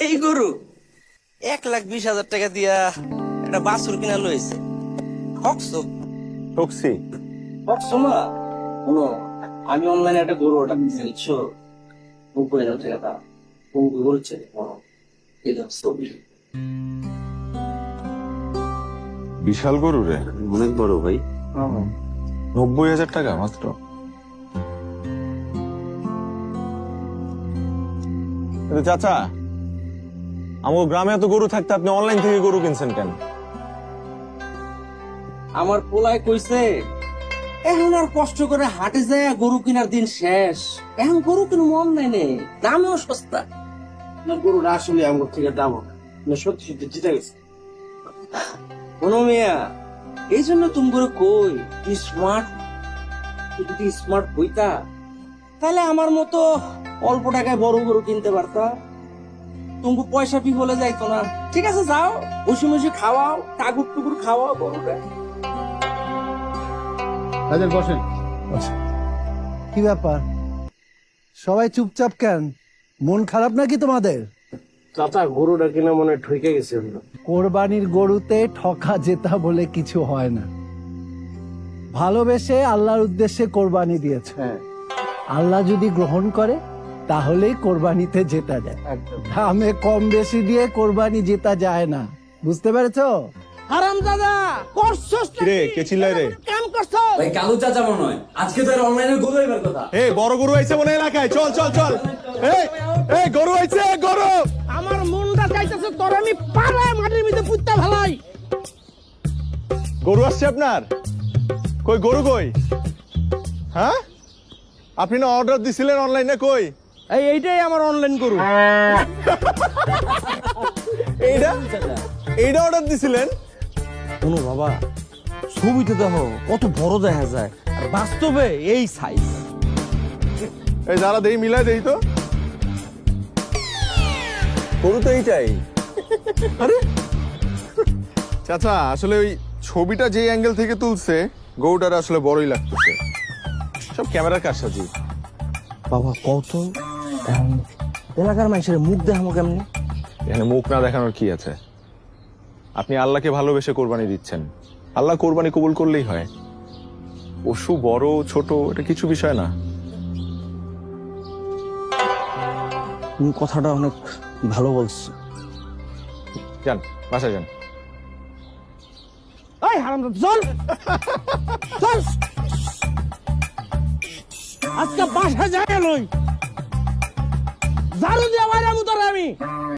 এই গরু 1,20,000 টাকা দিয়া একটা বাছুর কিনা লইছে। হকসো ঠকছি। হকসো না শোনো, আমি অনলাইনে একটা গরু অর্ডার দিচ্ছি বুঝছো, 90,000 টাকা দাম। কোন গরু বলছে এই দাম ছবি। বিশাল গরু রে, অনেক বড় ভাই। 90,000 টাকা মাত্র। চাচা, আমার গ্রামে এত গরু থাকতে আপনি অনলাইন থেকে গরু কিনছেন কেন? আমার পোলায় কইছে এখন আর কষ্ট করে হাটে যায় গরু কেনার দিন শেষ, এখন গরু কিনবো অনলাইনে, দামেও সস্তা। গরুটা আসলে আমার থেকে দাম সত্যি সত্যি জিতে গেছে। কোনো মেয়া এই জন্য তুমি করে কই তুই স্মার্ট, তুই যদি স্মার্ট হইতা তাহলে আমার মতো অল্প টাকায় বড় গরু কিনতে পারতা, তুমি পয়সা পি বলে যাইতো না। ঠিক আছে যাও, বসে বসে খাওয়াও, টাকুর টুকুর খাওয়াও গরুটা। বসেন। কি ব্যাপার, সবাই চুপচাপ কেন? মন খারাপ নাকি তোমাদের? চাচা গরুটা কিনা মনে ঠকে গেছে। কোরবানির গরুতে ঠকা জেতা বলে কিছু হয় না। ভালোবেসে আল্লাহর উদ্দেশ্যে কোরবানি দিয়েছে, আল্লাহ যদি গ্রহণ করে তাহলেই কোরবানিতে জেতা যায়। দামে কম বেশি দিয়ে কোরবানি জেতা যায় না, বুঝতে পেরেছো? হারাম দাদা করছস রে কে চিল্লাই রে? কাম করছস ভাই কালু চাচা মনে হয় আজকে তো অনলাইনে গরু এবার কথা। এই বড় গরু আইছে মনে এলাকায়, চল চল চল। এই গরু আইছে, গরু। আমার মনটা চাইতেছে তোর আমি পাড়ায় মাটির মধ্যে পুত্তা ফেলাই। গরু আসছে আপনার? কই গরু কই? হ্যাঁ, আপনি না অর্ডার দিছিলেন অনলাইনে, কই? এইটাই আমার অনলাইন গরু। এইটা অর্ডার দিছিলেন? শোনো বাবা, ছবিতে দেখো কত বড় দেখা যায়, আর বাস্তবে এই সাইজ। এই যারা দেই মিলাই দেই তো, গরু তো এইটাই। আরে চাচা, আসলে ওই ছবিটা যে অ্যাঙ্গেল থেকে তুলছে গরুটার আসলে বড়ই লাগতেছে। সব ক্যামেরার কারসাজি। বাবা কত এলাকার মানুষের মুখ দেখামো কেমনি? এখানে মুখ না দেখানোর কি আছে? আপনি আল্লাহকে ভালোবেসে কোরবানি দিচ্ছেন, আল্লাহ কোরবানি কবুল করলেই হয়। পশু বড় ছোট এটা কিছু বিষয় না। তুমি কথাটা অনেক ভালো বলছো। যান বাসায় যান। এই হারাম চল চল, আজকে বাসা যায় লই, ঝাড়ু দিয়ে বাইরে আমি।